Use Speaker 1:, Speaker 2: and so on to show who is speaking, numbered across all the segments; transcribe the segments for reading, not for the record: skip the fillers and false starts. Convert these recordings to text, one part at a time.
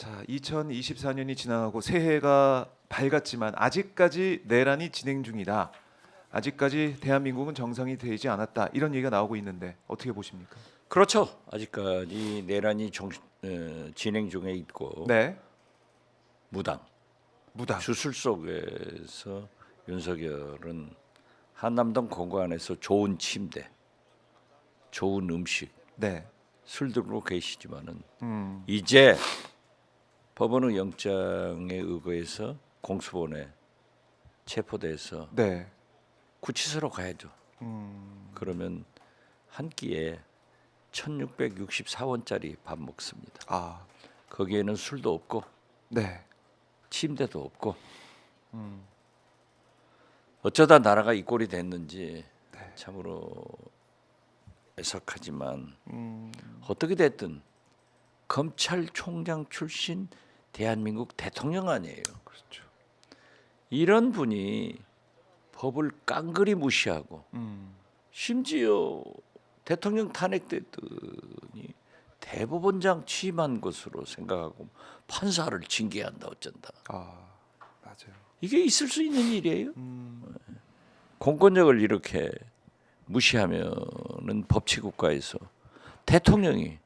Speaker 1: 자, 2024년이 지나가고 새해가 밝았지만 아직까지 내란이 진행 중이다. 아직까지 대한민국은 정상이 되지 않았다. 이런 얘기가 나오고 있는데 어떻게 보십니까?
Speaker 2: 그렇죠. 아직까지 내란이 진행 중에 있고
Speaker 1: 네,
Speaker 2: 무당
Speaker 1: 무당.
Speaker 2: 주술 속에서 윤석열은 한남동 공간에서 좋은 침대, 좋은 음식,
Speaker 1: 네,
Speaker 2: 술 들고 계시지만은
Speaker 1: 음,
Speaker 2: 이제 법원의 영장에 의거해서 공수본에 체포돼서
Speaker 1: 네,
Speaker 2: 구치소로 가야죠. 그러면 한 끼에 1,664원짜리 밥 먹습니다.
Speaker 1: 아,
Speaker 2: 거기에는 술도 없고
Speaker 1: 네,
Speaker 2: 침대도 없고 어쩌다 나라가 이 꼴이 됐는지 참으로 애석하지만 어떻게 됐든 검찰총장 출신 대한민국 대통령 아니에요.
Speaker 1: 그렇죠.
Speaker 2: 이런 분이 법을 깡그리 무시하고 심지어 대통령 탄핵됐더니 대법원장 취임한 것으로 생각하고 판사를 징계한다 어쩐다.
Speaker 1: 아, 맞아요.
Speaker 2: 이게 있을 수 있는 일이에요? 공권력을 이렇게 무시하면은 법치국가에서 대통령이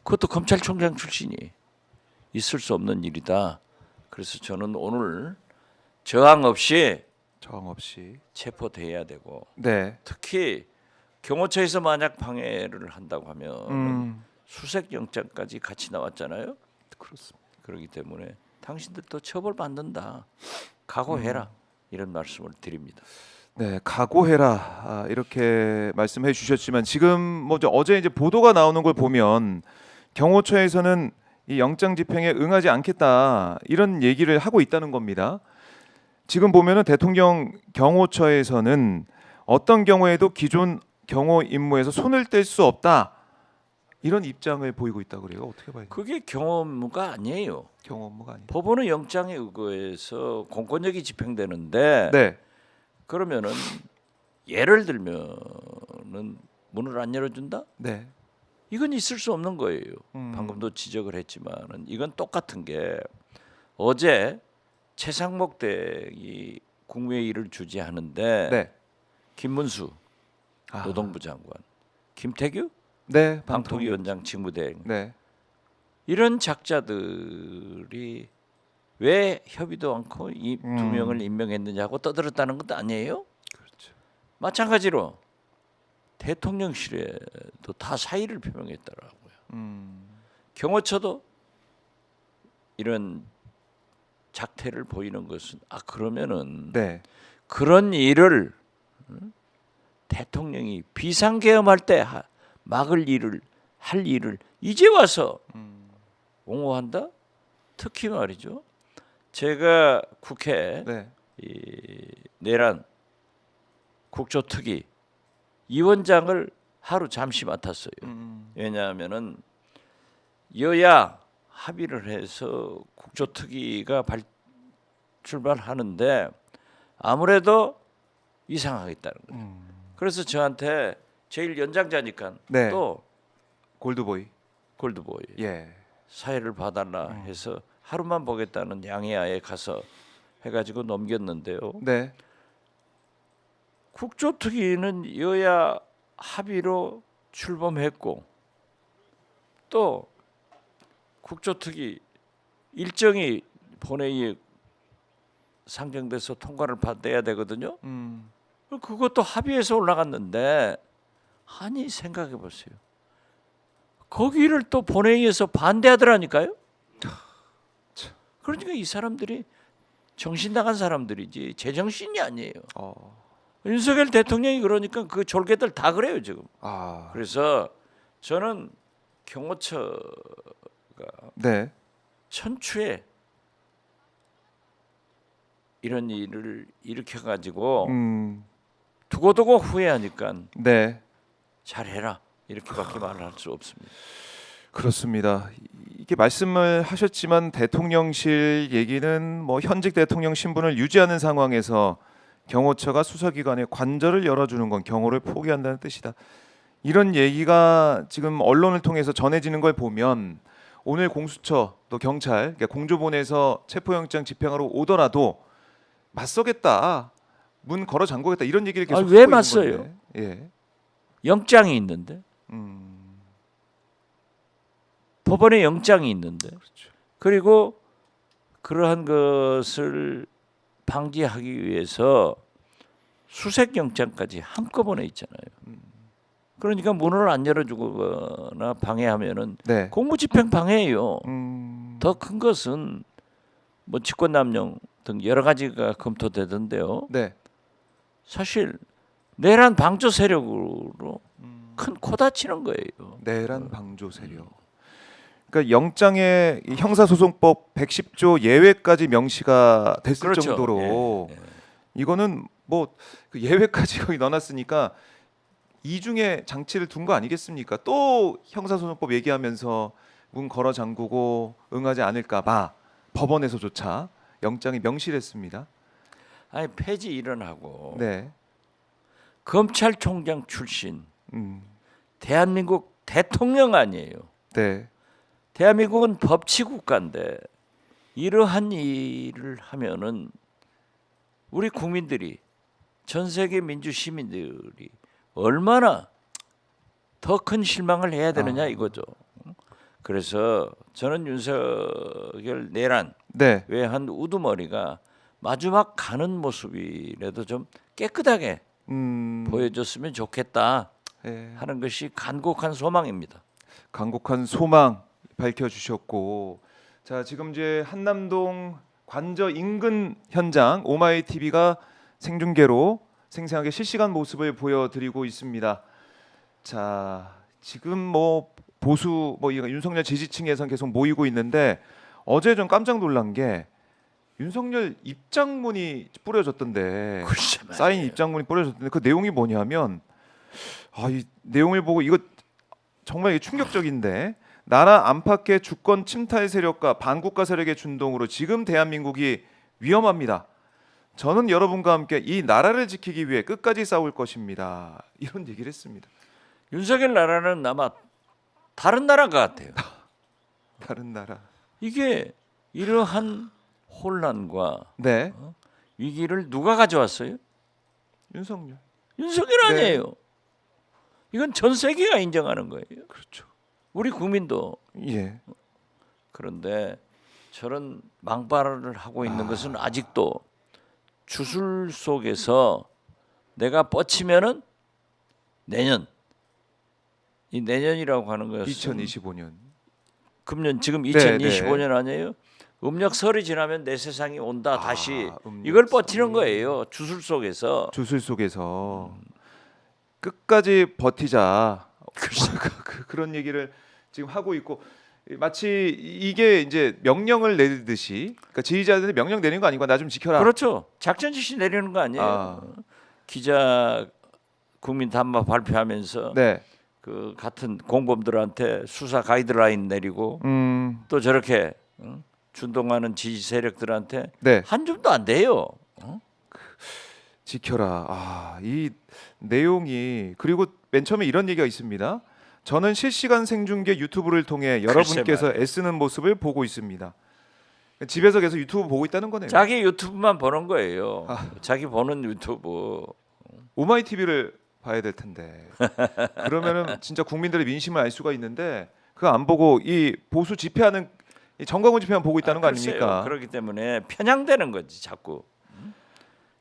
Speaker 2: 그것도 검찰총장 출신이 있을 수 없는 일이다. 그래서 저는 오늘 저항 없이
Speaker 1: 저항 없이.
Speaker 2: 체포돼야 되고
Speaker 1: 네,
Speaker 2: 특히 경호처에서 만약 방해를 한다고 하면 수색 영장까지 같이 나왔잖아요.
Speaker 1: 그렇습니다.
Speaker 2: 그렇기 때문에 당신들도 처벌받는다. 각오해라. 이런 말씀을 드립니다.
Speaker 1: 네, 각오해라. 이렇게 말씀해 주셨지만 지금 어제 이제 보도가 나오는 걸 보면 경호처에서는 이 영장 집행에 응하지 않겠다 이런 얘기를 하고 있다는 겁니다. 지금 보면은 대통령 경호처에서는 어떤 경우에도 기존 경호 임무에서 손을 뗄 수 없다 이런 입장을 보이고 있다 그래요. 어떻게 봐요?
Speaker 2: 그게 경호 업무가 아니에요.
Speaker 1: 경호 업무가 아니다.
Speaker 2: 법원의 영장에 의거해서 공권력이 집행되는데
Speaker 1: 네,
Speaker 2: 그러면은 예를 들면은 문을 안 열어준다?
Speaker 1: 네,
Speaker 2: 이건 있을 수 없는 거예요. 방금도 지적을 했지만은 이건 똑같은 게 어제 최상목 대이 국무회의를 주재하는데
Speaker 1: 네,
Speaker 2: 김문수
Speaker 1: 아,
Speaker 2: 노동부 장관, 김태규
Speaker 1: 네,
Speaker 2: 방통위원장 직무대행
Speaker 1: 네,
Speaker 2: 이런 작자들이 왜 협의도 않고 이 두 명을 임명했느냐고 떠들었다는 것도 아니에요.
Speaker 1: 그렇죠.
Speaker 2: 마찬가지로 대통령실에도 다 사의를 표명했더라고요. 경호처도 이런 작태를 보이는 것은 그러면은
Speaker 1: 네,
Speaker 2: 그런 일을 대통령이 비상계엄할 때 막을 일을 할 일을 이제 와서 옹호한다? 특히 말이죠. 제가 국회
Speaker 1: 네,
Speaker 2: 이 내란 국조특위 위원장을 하루 잠시 맡았어요. 왜냐하면은 여야 합의를 해서 국조특위가 출발하는데 아무래도 이상하겠다는 거예요. 그래서 저한테 제일 연장자니까
Speaker 1: 네.
Speaker 2: 또
Speaker 1: 골드보이.
Speaker 2: 골드보이
Speaker 1: 예,
Speaker 2: 사회를 봐달라 해서 하루만 보겠다는 양해하에 가서 해가지고 넘겼는데요.
Speaker 1: 네,
Speaker 2: 국조특위는 여야 합의로 출범했고 또 국조특위 일정이 본회의에 상정돼서 통과를 받아야 되거든요. 그것도 합의해서 올라갔는데 아니 생각해 보세요. 거기를 또 본회의에서 반대하더라니까요. 그러니까 이 사람들이 정신 나간 사람들이지 제정신이 아니에요. 윤석열 대통령이 그러니까 그 졸개들 다 그래요 지금. 그래서 저는 경호처가
Speaker 1: 네,
Speaker 2: 천추에 이런 일을 일으켜 가지고 두고두고 후회하니까
Speaker 1: 네,
Speaker 2: 잘해라 이렇게밖에 말을 할 수 없습니다.
Speaker 1: 그렇습니다. 이게 말씀을 하셨지만 대통령실 얘기는 현직 대통령 신분을 유지하는 상황에서 경호처가 수사기관의 관절을 열어주는 건 경호를 포기한다는 뜻이다. 이런 얘기가 지금 언론을 통해서 전해지는 걸 보면 오늘 공수처 또 경찰 그러니까 공조본에서 체포영장 집행하러 오더라도 맞서겠다, 문 걸어 잠그겠다 이런 얘기를 계속
Speaker 2: 왜
Speaker 1: 하고 있는
Speaker 2: 맞서요?
Speaker 1: 건데. 예.
Speaker 2: 영장이 있는데 법원에 영장이 있는데
Speaker 1: 그렇죠.
Speaker 2: 그리고 그러한 것을 방지하기 위해서 수색 영장까지 한꺼번에 있잖아요. 그러니까 문을 안 열어주거나 방해하면은
Speaker 1: 네.
Speaker 2: 공무집행 방해예요. 더
Speaker 1: 더
Speaker 2: 큰 것은 뭐 직권남용 등 여러 가지가 검토되던데요.
Speaker 1: 네.
Speaker 2: 사실 내란 방조 세력으로 큰 코 다치는 거예요.
Speaker 1: 내란 방조 세력. 그러니까 영장에 이 형사소송법 110조 예외까지 명시가 됐을
Speaker 2: 그렇죠.
Speaker 1: 정도로
Speaker 2: 예.
Speaker 1: 이거는 뭐그 예외까지 거기 넣어놨으니까 이중에 장치를 둔 거 아니겠습니까? 또 형사소송법 얘기하면서 문 걸어 잠그고 응하지 않을까봐 법원에서조차 영장이 명시를 했습니다.
Speaker 2: 아니 폐지 일어나고
Speaker 1: 네.
Speaker 2: 검찰총장 출신
Speaker 1: 음.
Speaker 2: 대한민국 대통령 아니에요.
Speaker 1: 네.
Speaker 2: 대한민국은 법치국가인데 이러한 일을 하면은 우리 국민들이 전 세계 민주 시민들이 얼마나 더 큰 실망을 해야 되느냐 이거죠. 그래서 저는 윤석열 내란
Speaker 1: 네.
Speaker 2: 외한 우두머리가 마지막 가는 모습이라도 좀 깨끗하게 보여줬으면 좋겠다
Speaker 1: 예.
Speaker 2: 하는 것이 간곡한 소망입니다.
Speaker 1: 간곡한 소망 밝혀주셨고, 자 지금 이제 한남동 관저 인근 현장 오마이 TV가 생중계로 생생하게 실시간 모습을 보여드리고 있습니다. 자 지금 뭐 보수 뭐 윤석열 지지층에선 계속 모이고 있는데 어제 좀 깜짝 놀란 게 윤석열 입장문이 뿌려졌던데
Speaker 2: 글쎄 말이에요.
Speaker 1: 사인 입장문이 뿌려졌던데 그 내용이 뭐냐면 이 내용을 보고 이거 정말 이게 충격적인데 나라 안팎의 주권 침탈 세력과 반국가 세력의 준동으로 지금 대한민국이 위험합니다. 저는 여러분과 함께 이 나라를 지키기 위해 끝까지 싸울 것입니다. 이런 얘기를 했습니다.
Speaker 2: 윤석열 나라는 아마 다른 나라 같아요.
Speaker 1: 다른 나라.
Speaker 2: 이게 이러한 혼란과
Speaker 1: 네.
Speaker 2: 위기를 누가 가져왔어요?
Speaker 1: 윤석열.
Speaker 2: 윤석열
Speaker 1: 네.
Speaker 2: 아니에요. 이건 전 세계가 인정하는 거예요.
Speaker 1: 그렇죠.
Speaker 2: 우리 국민도.
Speaker 1: 예.
Speaker 2: 그런데 저런 망발을 하고 있는 것은 아직도 주술 속에서 내가 뻗치면은 내년 이 내년이라고 하는 것은
Speaker 1: 2025년.
Speaker 2: 금년 지금
Speaker 1: 네,
Speaker 2: 2025년 아니에요? 음력설이 지나면 내 세상이 온다 다시
Speaker 1: 음력설이.
Speaker 2: 이걸 뻗치는 거예요. 주술 속에서.
Speaker 1: 주술 속에서 끝까지 버티자. 그런 얘기를 지금 하고 있고 마치 이게 이제 명령을 내리듯이 그러니까 지휘자들한테 명령 내리는 거 아니고 나 좀 지켜라.
Speaker 2: 그렇죠. 작전 지시 내리는 거 아니에요. 기자 국민 담화 발표하면서
Speaker 1: 네.
Speaker 2: 그 같은 공범들한테 수사 가이드라인 내리고 또 저렇게 준동하는 지지 세력들한테
Speaker 1: 네.
Speaker 2: 한 줌도 안 돼요.
Speaker 1: 지켜라. 이 내용이 그리고 맨 처음에 이런 얘기가 있습니다. 저는 실시간 생중계 유튜브를 통해 여러분께서 애쓰는 모습을 보고 있습니다. 집에서 계속 유튜브 보고 있다는 거네요.
Speaker 2: 자기 유튜브만 보는 거예요. 자기 보는 유튜브.
Speaker 1: 오마이 TV를 봐야 될 텐데. 그러면은 진짜 국민들의 민심을 알 수가 있는데 그거 안 보고 이 보수 집회하는 이 정광훈 집회만 보고 있다는 거
Speaker 2: 글쎄요.
Speaker 1: 아닙니까?
Speaker 2: 그렇기 때문에 편향되는 거지 자꾸.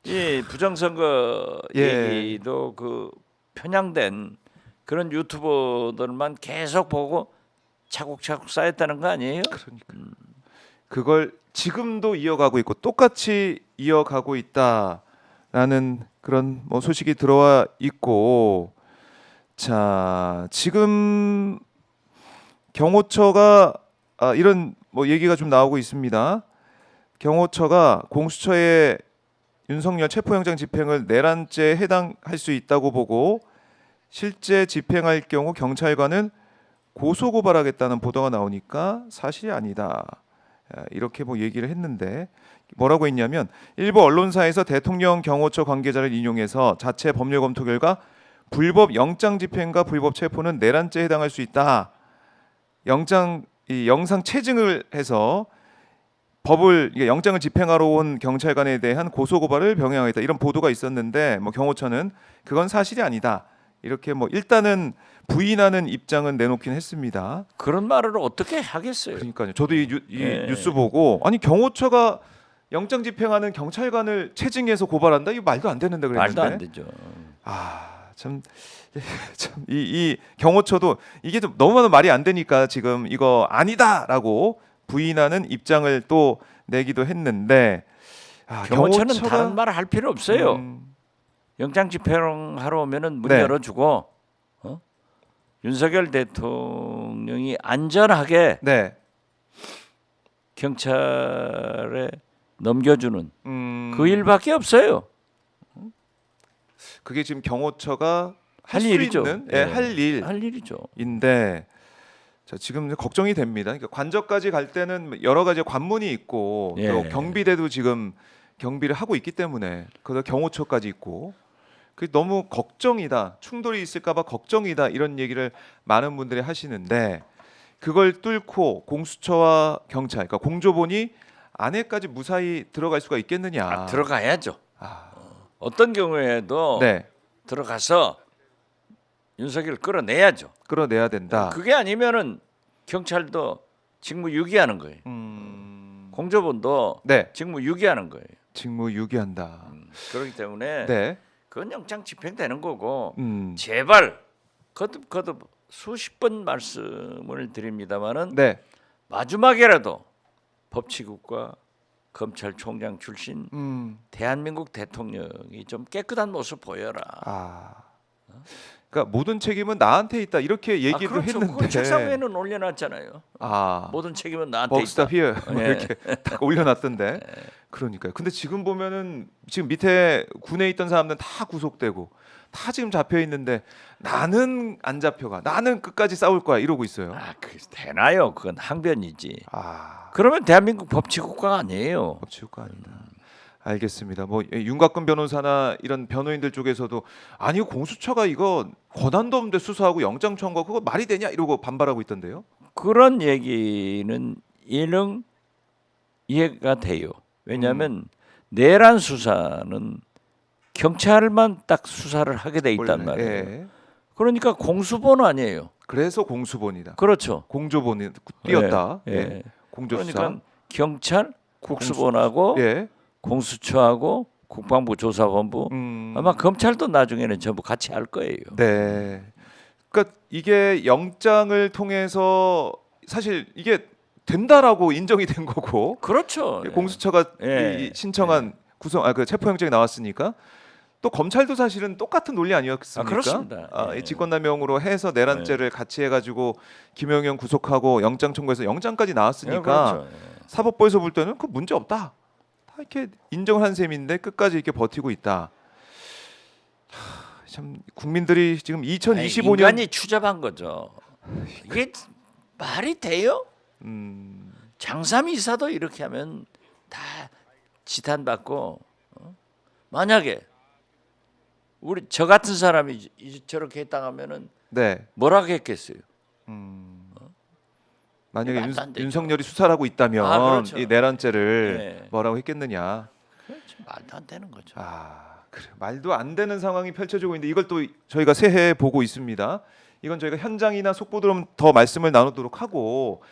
Speaker 2: 이 부정선거
Speaker 1: 예.
Speaker 2: 얘기도 그 편향된 그런 유튜버들만 계속 보고 차곡차곡 쌓였다는 거 아니에요?
Speaker 1: 그러니까 그걸 지금도 이어가고 있고 똑같이 이어가고 있다라는 그런 뭐 소식이 들어와 있고, 자 지금 경호처가 이런 뭐 얘기가 좀 나오고 있습니다. 경호처가 공수처의 윤석열 체포영장 집행을 내란죄에 해당할 수 있다고 보고 실제 집행할 경우 경찰관은 고소고발하겠다는 보도가 나오니까 사실이 아니다. 이렇게 뭐 얘기를 했는데 뭐라고 했냐면 일부 언론사에서 대통령 경호처 관계자를 인용해서 자체 법률 검토 결과 불법 영장 집행과 불법 체포는 내란죄에 해당할 수 있다. 영장 이 영상 체증을 해서 법을 이게 영장을 집행하러 온 경찰관에 대한 고소 고발을 병행하겠다 이런 보도가 있었는데 뭐 경호처는 그건 사실이 아니다. 이렇게 뭐 일단은 부인하는 입장은 내놓긴 했습니다.
Speaker 2: 그런 말을 어떻게 하겠어요?
Speaker 1: 그러니까요. 저도 이
Speaker 2: 예.
Speaker 1: 뉴스 보고 아니 경호처가 영장 집행하는 경찰관을 체증해서 고발한다? 이거 말도 안 되는데 그랬는데.
Speaker 2: 말도 안 되죠.
Speaker 1: 참 이 경호처도 이게 좀 너무나도 말이 안 되니까 지금 이거 아니다라고 부인하는 입장을 또 내기도 했는데
Speaker 2: 경호처는
Speaker 1: 경호처가-
Speaker 2: 다른 말 할 필요 없어요.
Speaker 1: 음,
Speaker 2: 영장 집행하러 오면은 문
Speaker 1: 네.
Speaker 2: 열어주고 윤석열 대통령이 안전하게
Speaker 1: 네.
Speaker 2: 경찰에 넘겨주는
Speaker 1: 음,
Speaker 2: 그 일밖에 없어요.
Speaker 1: 그게 지금 경호처가 할
Speaker 2: 할
Speaker 1: 수
Speaker 2: 일이죠.
Speaker 1: 있는
Speaker 2: 예.
Speaker 1: 할
Speaker 2: 할 일이죠.
Speaker 1: 일인데 자, 지금 걱정이 됩니다. 그러니까 관저까지 갈 때는 여러 가지 관문이 있고 또
Speaker 2: 예.
Speaker 1: 경비대도 지금 경비를 하고 있기 때문에 그다 경호처까지 있고 그 너무 걱정이다. 충돌이 있을까봐 걱정이다. 이런 얘기를 많은 분들이 하시는데 그걸 뚫고 공수처와 경찰, 그러니까 공조본이 안에까지 무사히 들어갈 수가 있겠느냐?
Speaker 2: 들어가야죠.
Speaker 1: 아,
Speaker 2: 어떤 경우에도
Speaker 1: 네,
Speaker 2: 들어가서 윤석열을 끌어내야죠.
Speaker 1: 끌어내야 된다.
Speaker 2: 그게 아니면은 경찰도 직무 유기하는 거예요. 공조본도
Speaker 1: 네,
Speaker 2: 직무 유기하는 거예요.
Speaker 1: 직무 유기한다.
Speaker 2: 그렇기 때문에
Speaker 1: 네,
Speaker 2: 그건 영장 집행되는 거고
Speaker 1: 제발.
Speaker 2: 거듭 수십 번 말씀을 드립니다마는
Speaker 1: 네,
Speaker 2: 마지막에라도 법치국과 검찰총장 출신 대한민국 대통령이 좀 깨끗한 모습 보여라.
Speaker 1: 그러니까 모든 책임은 나한테 있다 이렇게 얘기도
Speaker 2: 그렇죠.
Speaker 1: 했는데.
Speaker 2: 그걸 책상 위에는 올려놨잖아요. 모든 책임은 나한테 있다.
Speaker 1: 법스탑 히어 뭐
Speaker 2: 예.
Speaker 1: 이렇게 딱 올려놨던데. 그러니까요. 근데 지금 보면은 지금 밑에 군에 있던 사람들은 다 구속되고 다 지금 잡혀 있는데 나는 안 잡혀가. 나는 끝까지 싸울 거야 이러고 있어요.
Speaker 2: 그게 되나요? 그건 항변이지.
Speaker 1: 아,
Speaker 2: 그러면 대한민국 법치국가가 아니에요.
Speaker 1: 법치국가 아니다. 알겠습니다. 뭐 윤곽근 변호사나 이런 변호인들 쪽에서도 아니 공수처가 이거 권한도 없는데 수사하고 영장 청구 그거 말이 되냐 이러고 반발하고 있던데요.
Speaker 2: 그런 얘기는 일능 이해가 돼요. 왜냐하면 내란 수사는 경찰만 딱 수사를 하게 돼 있단
Speaker 1: 원래,
Speaker 2: 말이에요.
Speaker 1: 예.
Speaker 2: 그러니까 공수본 아니에요.
Speaker 1: 그래서 공수본이다.
Speaker 2: 그렇죠.
Speaker 1: 공조본이 띄었다.
Speaker 2: 예,
Speaker 1: 예.
Speaker 2: 예.
Speaker 1: 공조수사.
Speaker 2: 그러니까 경찰, 국수본하고
Speaker 1: 예.
Speaker 2: 공수처하고 국방부 조사본부 아마 검찰도 나중에는 전부 같이 할 거예요.
Speaker 1: 네. 그러니까 이게 영장을 통해서 사실 이게 된다라고 인정이 된 거고
Speaker 2: 그렇죠.
Speaker 1: 공수처가
Speaker 2: 예.
Speaker 1: 이 신청한 그 체포영장이 나왔으니까 또 검찰도 사실은 똑같은 논리 아니었습니까?
Speaker 2: 그렇습니다. 예.
Speaker 1: 이 직권남용으로 해서 내란죄를 같이 해가지고 김영현 구속하고 영장 청구해서 영장까지 나왔으니까
Speaker 2: 그렇죠.
Speaker 1: 사법부에서 볼 때는 그 문제 없다. 다 이렇게 인정을 한 셈인데 끝까지 이렇게 버티고 있다. 참 국민들이 지금 2025년
Speaker 2: 인간이 추잡한 거죠. 이게 말이 돼요? 장삼 이사도 이렇게 하면 다 지탄받고 만약에 우리 저 같은 사람이 저렇게 했다가면은
Speaker 1: 네.
Speaker 2: 뭐라고 했겠어요?
Speaker 1: 만약에
Speaker 2: 말도 안 되죠.
Speaker 1: 윤석열이 수사를 하고 있다면
Speaker 2: 그렇죠.
Speaker 1: 이 내란죄를
Speaker 2: 네.
Speaker 1: 뭐라고 했겠느냐.
Speaker 2: 그렇죠. 말도 안 되는 거죠.
Speaker 1: 그래 말도 안 되는 상황이 펼쳐지고 있는데 이걸 또 저희가 새해 보고 있습니다. 이건 저희가 현장이나 속보들은 더 말씀을 나누도록 하고